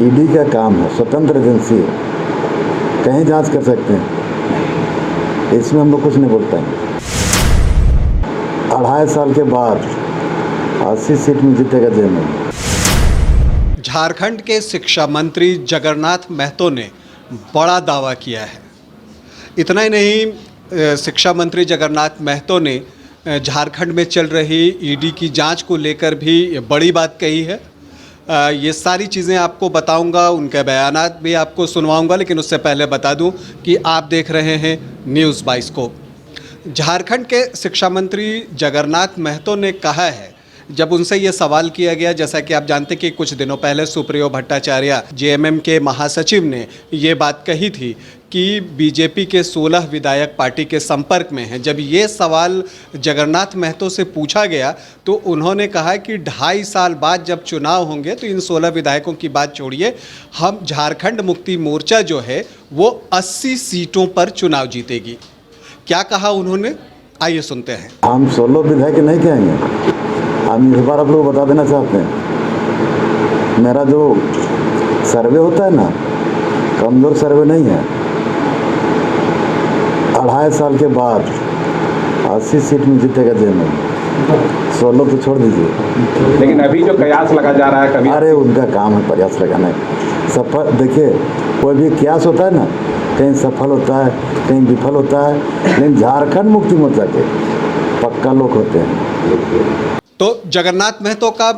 ED का काम है, स्वतंत्र एजेंसी है, कहीं जांच कर सकते हैं, इसमें हम लोग कुछ नहीं बोलते हैं। 2.5 साल के बाद 80 सीट में जीतेगा जेएमएम। झारखंड के शिक्षा मंत्री जगन्नाथ महतो ने बड़ा दावा किया है। इतना ही नहीं, शिक्षा मंत्री जगन्नाथ महतो ने झारखंड में चल रही ईडी की जांच को लेकर भी बड़ी बात कही है। ये सारी चीज़ें आपको बताऊंगा, उनके बयानात भी आपको सुनवाऊंगा, लेकिन उससे पहले बता दूं कि आप देख रहे हैं न्यूज़ 22 को। झारखंड के शिक्षा मंत्री जगन्नाथ महतो ने कहा है, जब उनसे ये सवाल किया गया, जैसा कि आप जानते कि कुछ दिनों पहले सुप्रियो भट्टाचार्य जेएमएम के महासचिव ने ये बात कही थी कि बीजेपी के 16 विधायक पार्टी के संपर्क में हैं। जब ये सवाल जगन्नाथ महतो से पूछा गया तो उन्होंने कहा कि 2.5 साल बाद जब चुनाव होंगे तो इन 16 विधायकों की बात छोड़िए, हम झारखंड मुक्ति मोर्चा जो है वो 80 सीटों पर चुनाव जीतेगी। क्या कहा उन्होंने, आइए सुनते हैं। हम 16 विधायक नहीं कहेंगे, हम इस बार आप लोग बता देना चाहते हैं, मेरा जो सर्वे होता है ना, कमज़ोर सर्वे नहीं है। 2.5 साल के बाद 80 सीट में जीतेगा जेएमएम। 16 तो छोड़ दीजिए, लेकिन अभी जो कयास लगा जा रहा है कभी, अरे उनका काम है प्रयास लगाना। सफल देखिए, कोई भी कयास होता है ना, कहीं सफल होता है कहीं विफल होता है, लेकिन झारखंड मुक्ति मोर्चा के पक्का लोग होते हैं। तो जगन्नाथ महतो का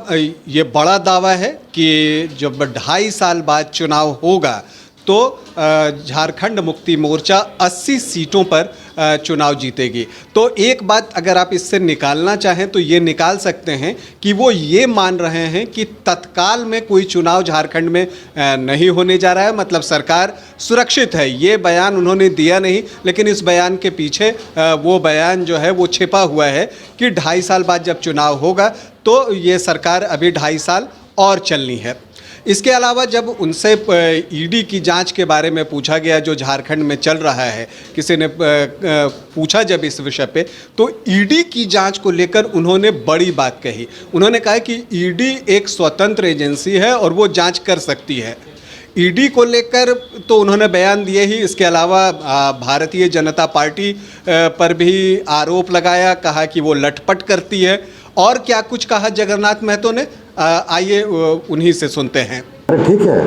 ये बड़ा दावा है कि जब 2.5 साल बाद चुनाव होगा तो झारखंड मुक्ति मोर्चा 80 सीटों पर चुनाव जीतेगी। तो एक बात अगर आप इससे निकालना चाहें तो ये निकाल सकते हैं कि वो ये मान रहे हैं कि तत्काल में कोई चुनाव झारखंड में नहीं होने जा रहा है, मतलब सरकार सुरक्षित है। ये बयान उन्होंने दिया नहीं, लेकिन इस बयान के पीछे वो बयान जो है वो छिपा हुआ है कि 2.5 साल बाद जब चुनाव होगा तो ये सरकार अभी 2.5 साल और चलनी है। इसके अलावा जब उनसे ईडी की जांच के बारे में पूछा गया जो झारखंड में चल रहा है, किसी ने पूछा जब इस विषय पे, तो ईडी की जांच को लेकर उन्होंने बड़ी बात कही। उन्होंने कहा कि ईडी एक स्वतंत्र एजेंसी है और वो जांच कर सकती है। ईडी को लेकर तो उन्होंने बयान दिए ही, इसके अलावा भारतीय जनता पार्टी पर भी आरोप लगाया, कहा कि वो लटपट करती है। और क्या कुछ कहा जगन्नाथ महतो ने, आइए उन्हीं से सुनते हैं। अरे ठीक है,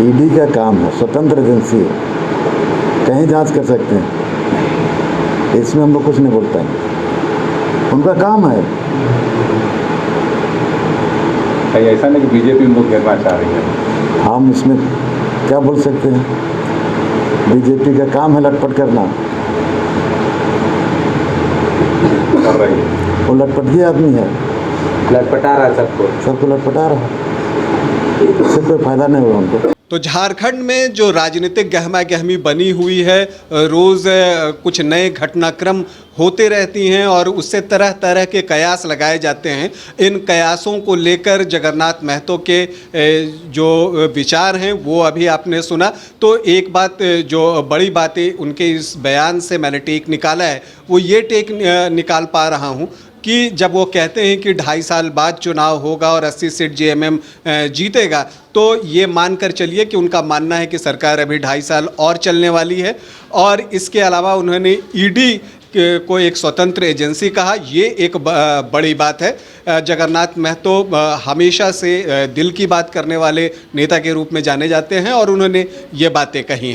ईडी का काम है, स्वतंत्र एजेंसी है, कहीं जांच कर सकते हैं, इसमें हम लोग कुछ नहीं बोलते हैं, उनका काम है। ऐसा नहीं कि बीजेपी उनको घेरना चाह रही है, हम इसमें क्या बोल सकते हैं? बीजेपी का काम है लटपट करना, कर रही है। वो लटपटी आदमी है, लटपटा रहा है सबको लटपटा रहा है, इससे कोई फायदा नहीं होगा उनको। तो झारखंड में जो राजनीतिक गहमा गहमी बनी हुई है, रोज़ कुछ नए घटनाक्रम होते रहती हैं और उससे तरह तरह के कयास लगाए जाते हैं। इन कयासों को लेकर जगन्नाथ महतो के जो विचार हैं वो अभी आपने सुना। तो एक बात जो बड़ी बातें उनके इस बयान से मैंने टेक निकाला है, वो ये टेक निकाल पा रहा हूँ कि जब वो कहते हैं कि 2.5 साल बाद चुनाव होगा और 80 सीट जेएमएम जीतेगा, तो ये मानकर चलिए कि उनका मानना है कि सरकार अभी 2.5 साल और चलने वाली है। और इसके अलावा उन्होंने ईडी को एक स्वतंत्र एजेंसी कहा, ये एक बड़ी बात है। जगन्नाथ महतो हमेशा से दिल की बात करने वाले नेता के रूप में जाने जाते हैं और उन्होंने ये बातें कही हैं।